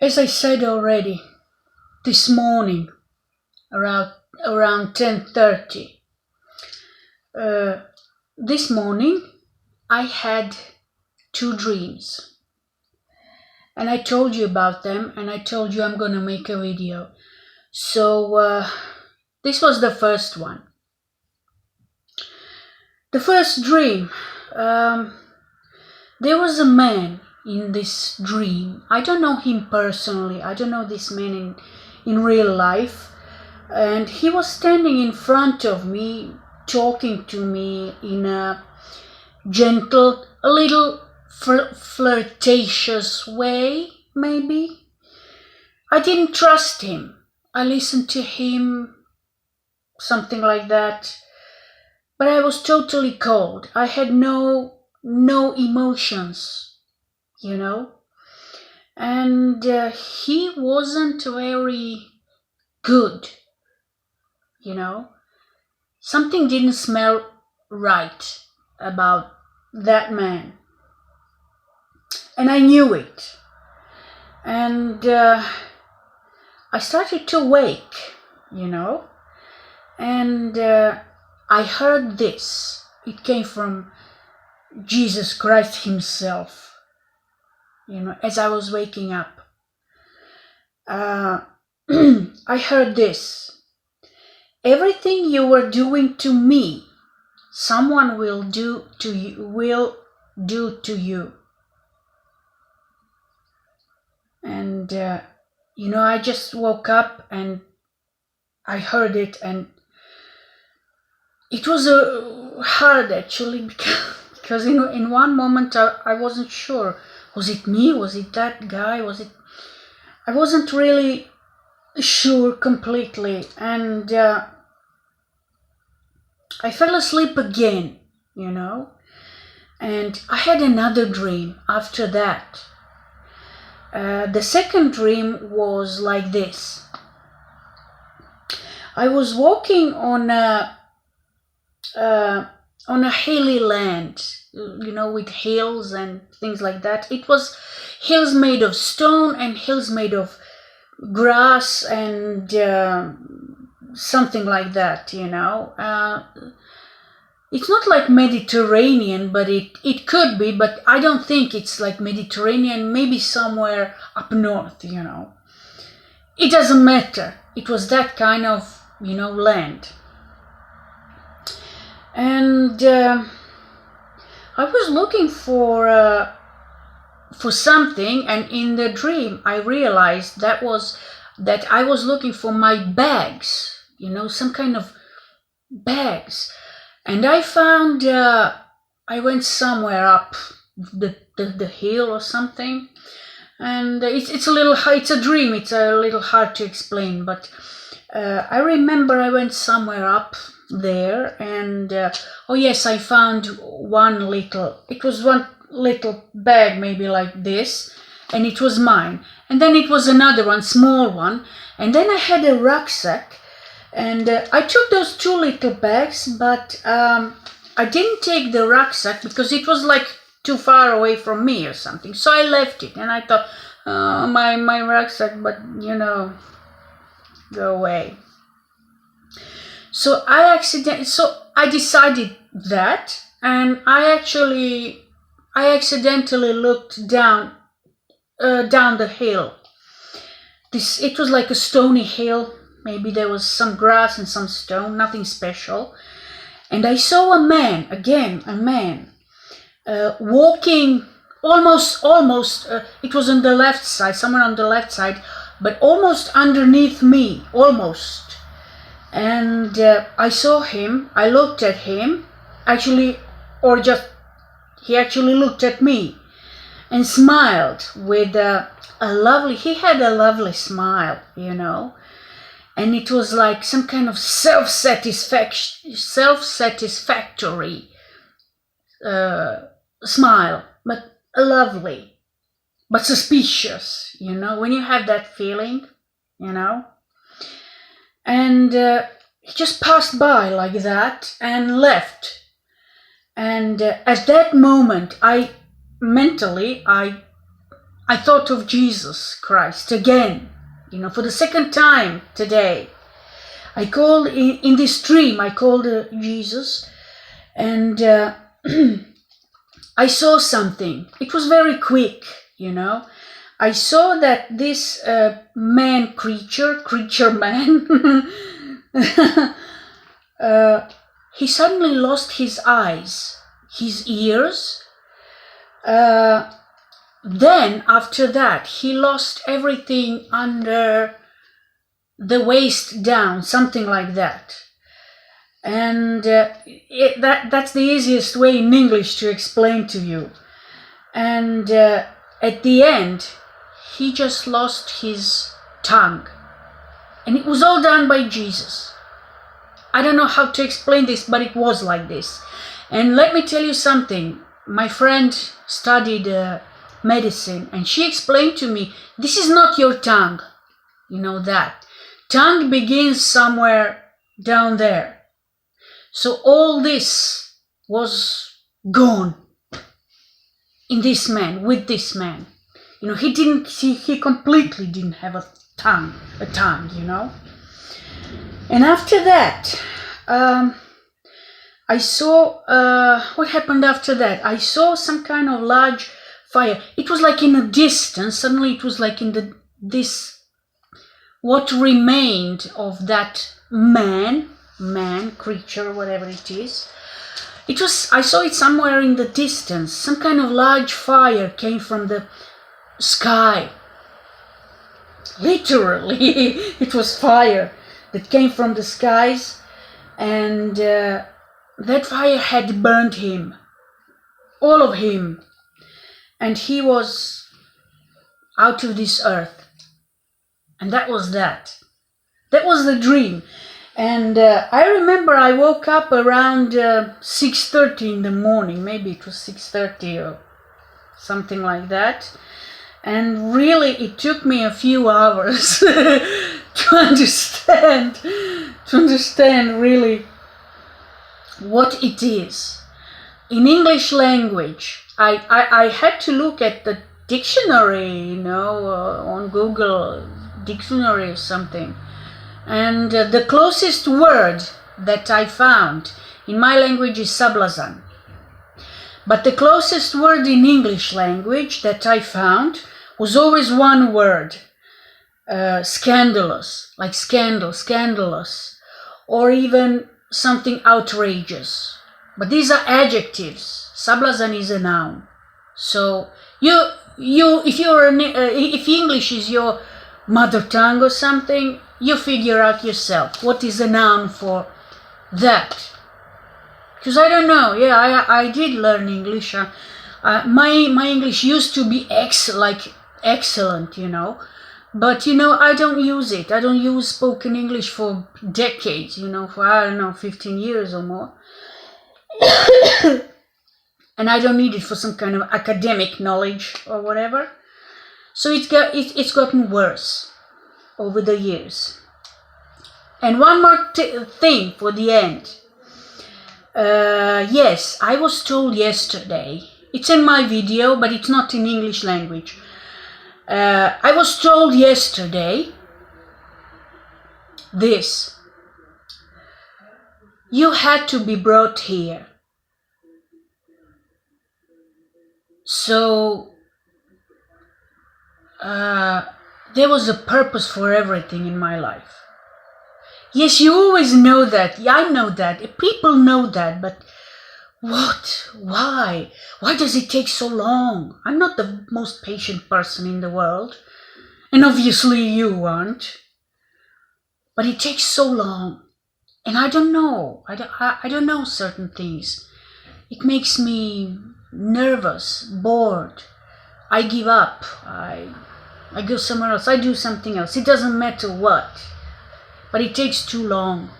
As I said already, this morning, around 10:30, this morning I had two dreams. And I told you about them, and I told you I'm gonna make a video. So this was the first one. The first dream, there was a man in this dream. I don't know him personally. I don't know this man in real life. And he was standing in front of me, talking to me in a gentle, a little flirtatious way, maybe. I didn't trust him. I listened to him, something like that. But I was totally cold. I had no emotions, you know. And he wasn't very good, you know. Something didn't smell right about that man. And I knew it. And I started to wake, you know. And I heard this. It came from Jesus Christ himself, you know, as I was waking up. I heard this. Everything you were doing to me, someone will do to you. And you know, I just woke up and I heard it, and it was hard actually, because in one moment I wasn't sure. Was it me? Was it that guy? I wasn't really sure completely. And I fell asleep again, you know. And I had another dream after that. The second dream was like this. I was walking on a hilly land, you know, with hills and things like that. It was hills made of stone and hills made of grass and something like that, you know. It's not like Mediterranean, but it could be, but I don't think it's like Mediterranean, maybe somewhere up north, you know. It doesn't matter. It was that kind of, you know, land. And I was looking for something, and in the dream I realized that I was looking for my bags, you know, some kind of bags. And I found, I went somewhere up the hill or something, and it's a little hard, it's a dream, it's a little hard to explain, but I remember I went somewhere up there, and oh yes, I found one little bag, maybe like this, and it was mine. And then it was another one, small one, and then I had a rucksack. And I took those two little bags, but I didn't take the rucksack because it was like too far away from me or something. So I left it, and I thought, oh, my rucksack, but you know, go away. So I decided that, and I accidentally looked down the hill. It was like a stony hill. Maybe there was some grass and some stone, nothing special. And I saw a man, walking almost, it was on the left side, somewhere on the left side, but almost underneath me, almost. And I saw him, I looked at him, he actually looked at me and smiled with he had a lovely smile, you know. And it was like some kind of self-satisfactory smile, but lovely, but suspicious, you know, when you have that feeling, you know. And he just passed by like that and left. And at that moment, I I thought of Jesus Christ again, for the second time today. I called in this dream, I called Jesus, and I saw something. It was very quick, I saw that this creature man, he suddenly lost his eyes, his ears. Then after that, he lost everything under the waist down, something like that. And that's the easiest way in English to explain to you. And at the end, he just lost his tongue. And it was all done by Jesus. I don't know how to explain this, but it was like this. And let me tell you something. My friend studied medicine, and she explained to me, this is not your tongue. You know that. Tongue begins somewhere down there. So all this was gone in this man, with this man. He completely didn't have a tongue, And after that, I saw, what happened after that? I saw some kind of large fire. It was like in a distance. Suddenly it was like in what remained of that man, creature, whatever it is. I saw it somewhere in the distance. Some kind of large fire came from the sky. Literally, it was fire that came from the skies, and that fire had burned him, all of him, and he was out of this earth. And that was that. That was the dream. And I remember I woke up around 6:30 in the morning, maybe it was 6:30 or something like that. And really, it took me a few hours to understand really what it is. In English language, I had to look at the dictionary, on Google dictionary or something. And the closest word that I found in my language is sablazan. But the closest word in English language that I found was always one word, scandalous, like scandal, scandalous, or even something outrageous. But these are adjectives. Sablazan is a noun. So if English is your mother tongue or something, you figure out yourself what is a noun for that. Because I don't know. Yeah, I did learn English. My English used to be excellent, but I don't use it. I don't use spoken English for decades, for 15 years or more. And I don't need it for some kind of academic knowledge or whatever. So it's gotten worse over the years. And one more thing for the end. Yes, I was told yesterday, it's in my video, but it's not in English language. I was told yesterday this: you had to be brought here. So there was a purpose for everything in my life. Yes, you always know that. Yeah, I know that. People know that, but what? Why? Why does it take so long? I'm not the most patient person in the world, and obviously you aren't. But it takes so long, and I don't know. I don't know certain things. It makes me nervous, bored. I give up. I go somewhere else. I do something else. It doesn't matter what. But it takes too long.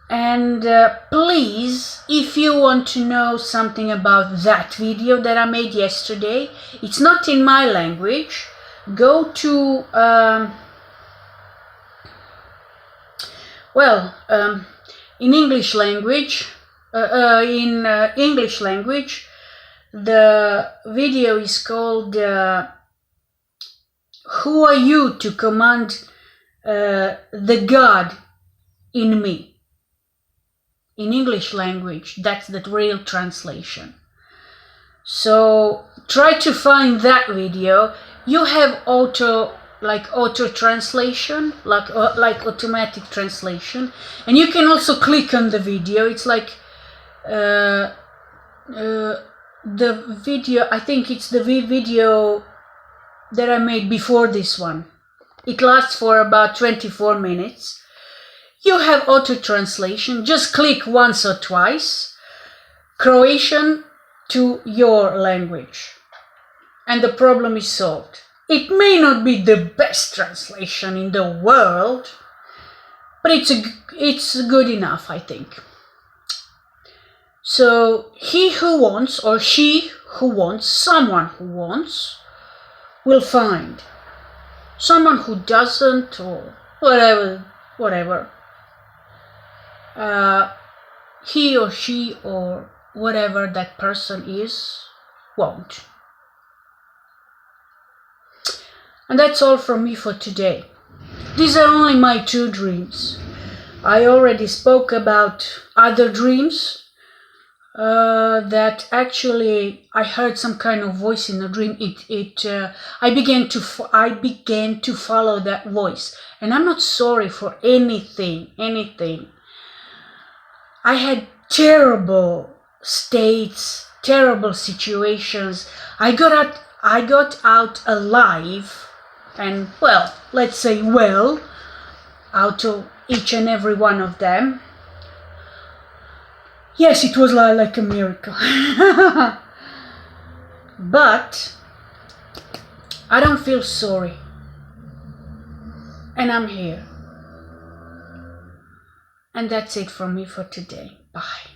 And please, if you want to know something about that video that I made yesterday, it's not in my language. Go to, in English language, The video is called Who Are You to Command the God in Me? In English language, that's the real translation. So try to find that video. You have auto translation, like automatic translation, and you can also click on the video. It's like the video, I think it's the video that I made before this one. It lasts for about 24 minutes. You have auto translation. Just click once or twice, Croatian to your language, and the problem is solved. It may not be the best translation in the world, but it's good enough, I think. So he who wants, or she who wants, someone who wants, will find. Someone who doesn't, or whatever. He or she or whatever that person is, won't. And that's all from me for today. These are only my 2 dreams. I already spoke about other dreams that actually I heard some kind of voice in a dream. I began to follow that voice, and I'm not sorry for anything. I had terrible states, terrible situations. I got out alive, and let's say out of each and every one of them. Yes, it was like a miracle. But I don't feel sorry, and I'm here. And that's it from me for today. Bye.